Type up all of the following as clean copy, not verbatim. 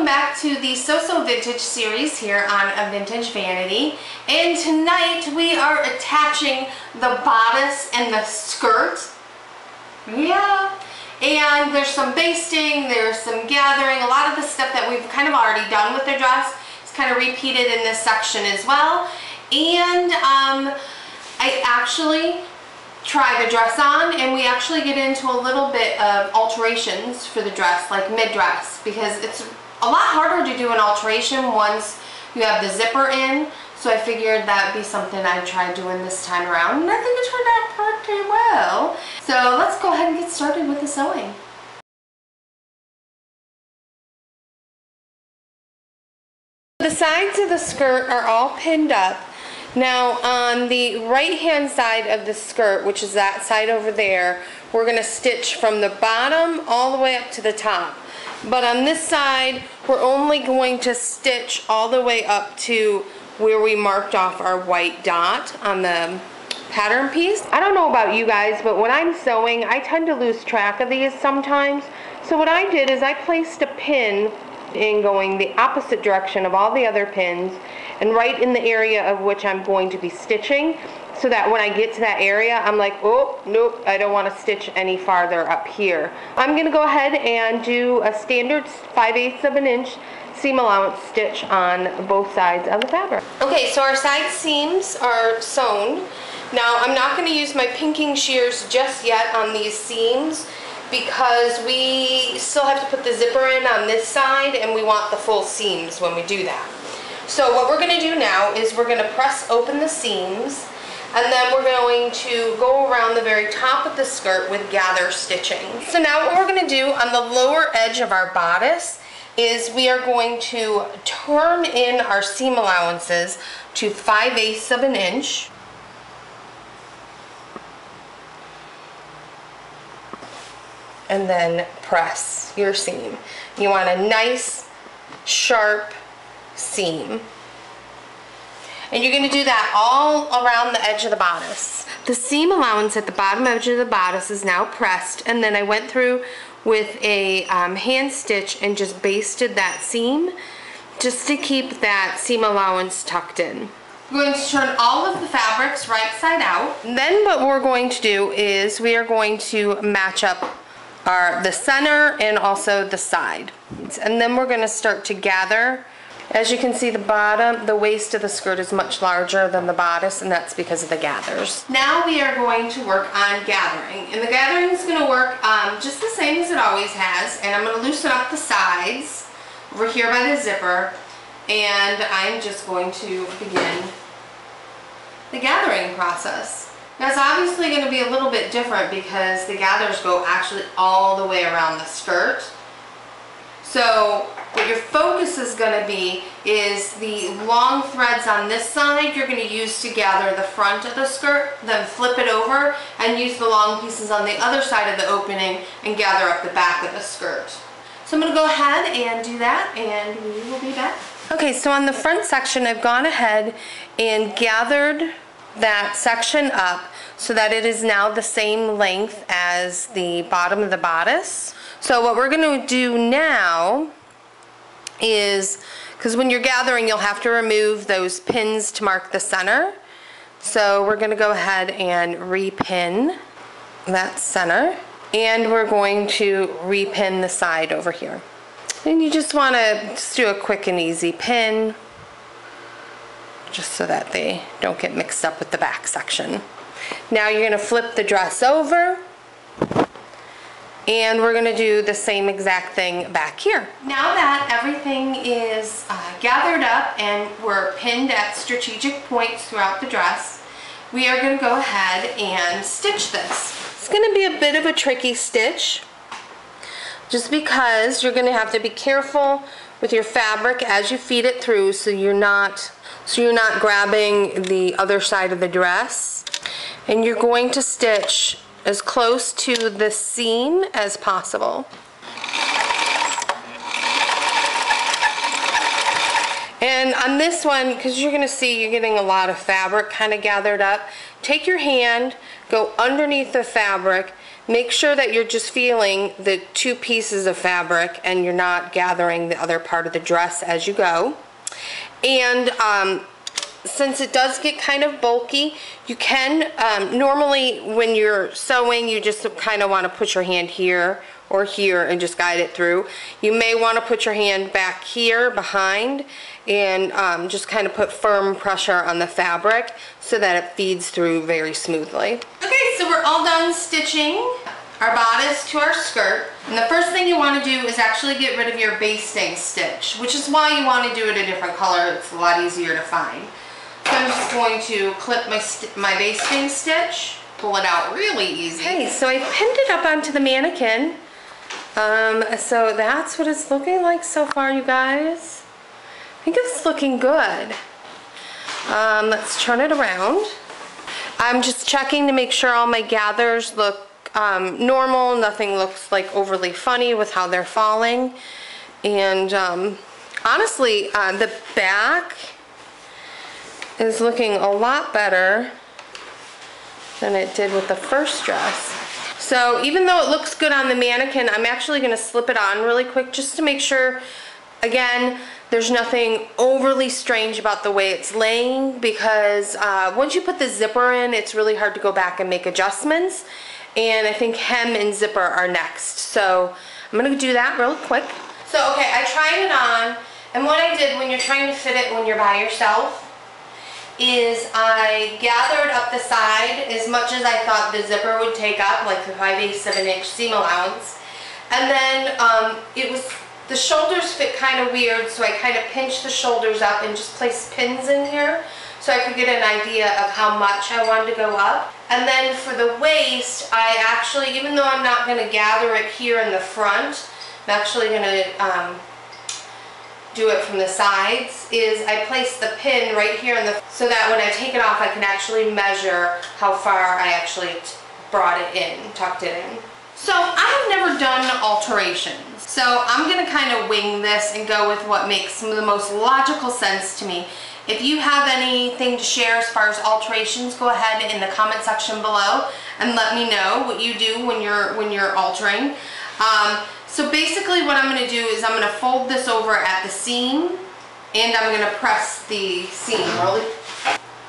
back to the So Vintage series here on A Vintage Vanity, and tonight we are attaching the bodice and the skirt. Yeah, and there's some basting, there's some gathering, a lot of the stuff that we've kind of already done with the dress is kind of repeated in this section as well. And I actually try the dress on, and we actually get into a little bit of alterations for the dress, like mid-dress, because it's a lot harder to do an alteration once you have the zipper in. So I figured that would be something I'd try doing this time around, and I think it turned out pretty well. So let's go ahead and get started with the sewing. The sides of the skirt are all pinned up. Now on the right hand side of the skirt, which is that side over there, we're going to stitch from the bottom all the way up to the top. But on this side, we're only going to stitch all the way up to where we marked off our white dot on the pattern piece. I don't know about you guys, but when I'm sewing, I tend to lose track of these sometimes. So what I did is I placed a pin in going the opposite direction of all the other pins, and right in the area of which I'm going to be stitching, so that when I get to that area, I'm like, oh, nope, I don't want to stitch any farther up here. I'm going to go ahead and do a standard 5/8 of an inch seam allowance stitch on both sides of the fabric. Okay, so our side seams are sewn. Now, I'm not going to use my pinking shears just yet on these seams, because we still have to put the zipper in on this side, and we want the full seams when we do that. So what we're going to do now is we're going to press open the seams, and then we're going to go around the very top of the skirt with gather stitching. So now what we're going to do on the lower edge of our bodice is we are going to turn in our seam allowances to 5/8 of an inch. And then press your seam. You want a nice, sharp seam. And you're going to do that all around the edge of the bodice. The seam allowance at the bottom edge of the bodice is now pressed, and then I went through with a hand stitch and just basted that seam just to keep that seam allowance tucked in. We're going to turn all of the fabrics right side out. Then what we're going to do is we are going to match up the center and also the side. And then we're going to start to gather. As you can see, the waist of the skirt is much larger than the bodice, and that's because of the gathers. Now we are going to work on gathering. And the gathering is going to work just the same as it always has. And I'm going to loosen up the sides over here by the zipper. And I'm just going to begin the gathering process. Now it's obviously going to be a little bit different because the gathers go actually all the way around the skirt. So what your focus is going to be is the long threads on this side you're going to use to gather the front of the skirt, then flip it over and use the long pieces on the other side of the opening and gather up the back of the skirt. So I'm going to go ahead and do that, and we will be back. Okay, so on the front section I've gone ahead and gathered that section up so that it is now the same length as the bottom of the bodice. So what we're going to do now is, because when you're gathering you'll have to remove those pins to mark the center, so we're going to go ahead and repin that center, and we're going to repin the side over here. And you just want to do a quick and easy pin, just so that they don't get mixed up with the back section. Now you're going to flip the dress over, and we're going to do the same exact thing back here. Now that everything is gathered up and we're pinned at strategic points throughout the dress, we are going to go ahead and stitch this. It's going to be a bit of a tricky stitch, just because you're going to have to be careful with your fabric as you feed it through, so you're not grabbing the other side of the dress. And you're going to stitch as close to the seam as possible. And on this one, because you're going to see you're getting a lot of fabric kind of gathered up, take your hand, go underneath the fabric, Make sure that you're just feeling the two pieces of fabric and you're not gathering the other part of the dress as you go. And since it does get kind of bulky, you can, normally when you're sewing, you just kind of want to put your hand here or here and just guide it through. You may want to put your hand back here behind and just kind of put firm pressure on the fabric so that it feeds through very smoothly. Okay, so we're all done stitching our bodice to our skirt. And the first thing you want to do is actually get rid of your basting stitch, which is why you want to do it a different color. It's a lot easier to find. So I'm just going to clip my basting stitch, pull it out really easy. Okay, so I pinned it up onto the mannequin. So that's what it's looking like so far, you guys. I think it's looking good. Let's turn it around. I'm just checking to make sure all my gathers look normal. Nothing looks like overly funny with how they're falling. And honestly, the back is looking a lot better than it did with the first dress. So even though it looks good on the mannequin, I'm actually going to slip it on really quick just to make sure, again, there's nothing overly strange about the way it's laying, because once you put the zipper in, it's really hard to go back and make adjustments. And I think hem and zipper are next. So I'm going to do that real quick. So okay, I tried it on, and what I did when you're trying to fit it when you're by yourself is I gathered up the side as much as I thought the zipper would take up, like the 5/8" seam allowance. And then the shoulders fit kind of weird, so I kind of pinched the shoulders up and just placed pins in here so I could get an idea of how much I wanted to go up. And then for the waist, I actually, even though I'm not going to gather it here in the front, I'm actually going to do it from the sides, is I place the pin right here in the, so that when I take it off I can actually measure how far I actually brought it in, tucked it in. So I have never done alterations, so I'm going to kind of wing this and go with what makes the most logical sense to me. If you have anything to share as far as alterations, go ahead in the comment section below and let me know what you do when you're altering. So basically what I'm going to do is I'm going to fold this over at the seam, and I'm going to press the seam really.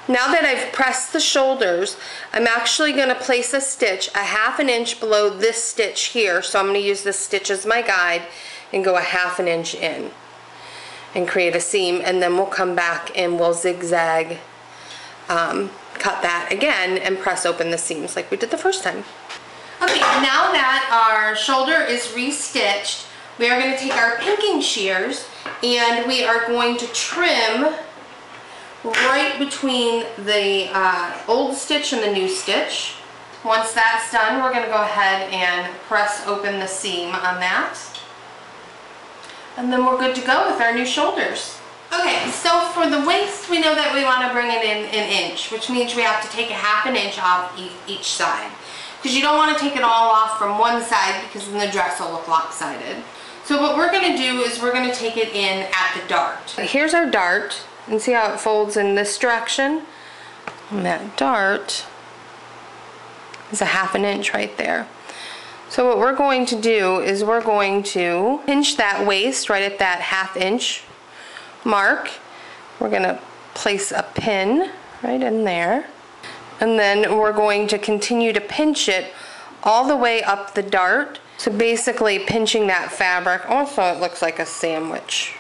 Now that I've pressed the shoulders, I'm actually going to place a stitch a 1/2 inch below this stitch here. So I'm going to use this stitch as my guide and go a 1/2 inch in and create a seam, and then we'll come back and we'll zigzag cut that again and press open the seams like we did the first time. Okay, now that our shoulder is restitched, we are going to take our pinking shears and we are going to trim right between the old stitch and the new stitch. Once that's done, we're going to go ahead and press open the seam on that. And then we're good to go with our new shoulders. Okay, so for the waist, we know that we want to bring it in an inch, which means we have to take a 1/2 inch off each side. Because you don't want to take it all off from one side, because then the dress will look lopsided. So what we're going to do is we're going to take it in at the dart. Here's our dart, and see how it folds in this direction? And that dart is a 1/2 inch right there. So what we're going to do is we're going to pinch that waist right at that 1/2 inch mark. We're going to place a pin right in there. And then we're going to continue to pinch it all the way up the dart. So basically pinching that fabric. Also, it looks like a sandwich.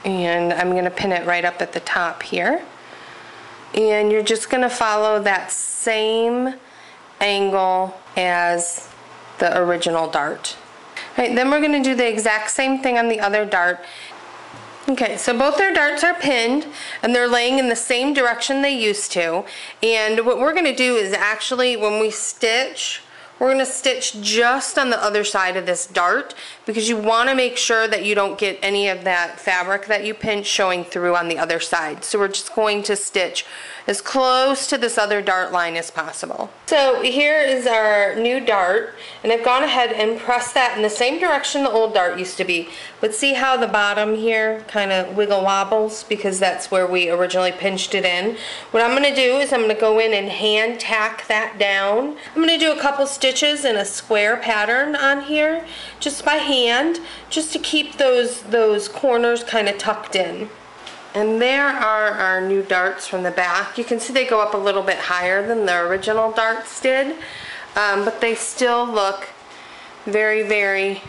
And I'm going to pin it right up at the top here. And you're just going to follow that same angle as the original dart. All right, then we're going to do the exact same thing on the other dart. Okay, so both our darts are pinned and they're laying in the same direction they used to. And what we're going to do is actually, when we stitch, we're going to stitch just on the other side of this dart, because you want to make sure that you don't get any of that fabric that you pinched showing through on the other side. So we're just going to stitch as close to this other dart line as possible. So here is our new dart, and I've gone ahead and pressed that in the same direction the old dart used to be. But see how the bottom here kind of wiggle wobbles, because that's where we originally pinched it in. What I'm going to do is I'm going to go in and hand tack that down. I'm going to do a couple stitches in a square pattern on here just by hand, just to keep those corners kind of tucked in. And there are our new darts from the back. You can see they go up a little bit higher than the original darts did, but they still look very, very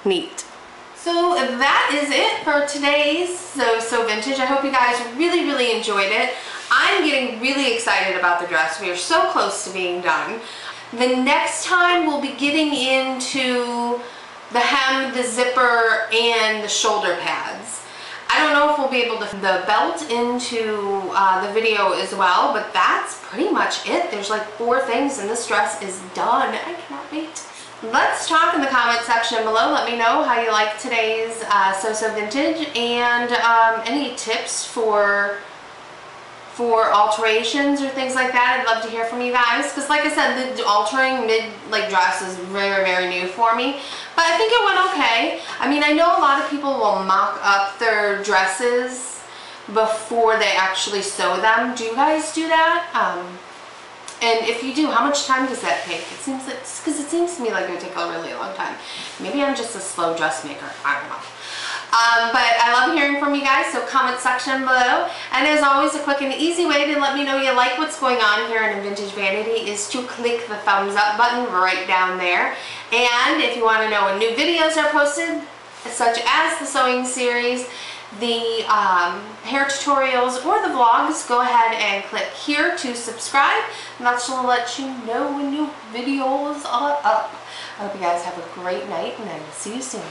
neat. So that is it for today's So Vintage. I hope you guys really, really enjoyed it. I'm getting really excited about the dress. We are so close to being done. The next time we'll be getting into the hem, the zipper, and the shoulder pads. I don't know if we'll be able to fit the belt into the video as well, but that's pretty much it. There's like 4 things and this dress is done. I cannot wait. Let's talk in the comment section below. Let me know how you like today's So Vintage, and any tips for alterations or things like that. I'd love to hear from you guys, because like I said, the altering mid dress is very, very new for me, but I think it went okay. I mean, I know a lot of people will mock up their dresses before they actually sew them. Do you guys do that? And if you do, how much time does that take? It seems like, because it seems to me like it would take a really long time. Maybe I'm just a slow dressmaker. I don't know. But I love hearing from you guys, so comment section below. And as always, a quick and easy way to let me know you like what's going on here in Vintage Vanity is to click the thumbs up button right down there. And if you want to know when new videos are posted, such as the sewing series, the hair tutorials, or the vlogs, go ahead and click here to subscribe, and that's to let you know when new videos are up. I hope you guys have a great night, and I will see you soon.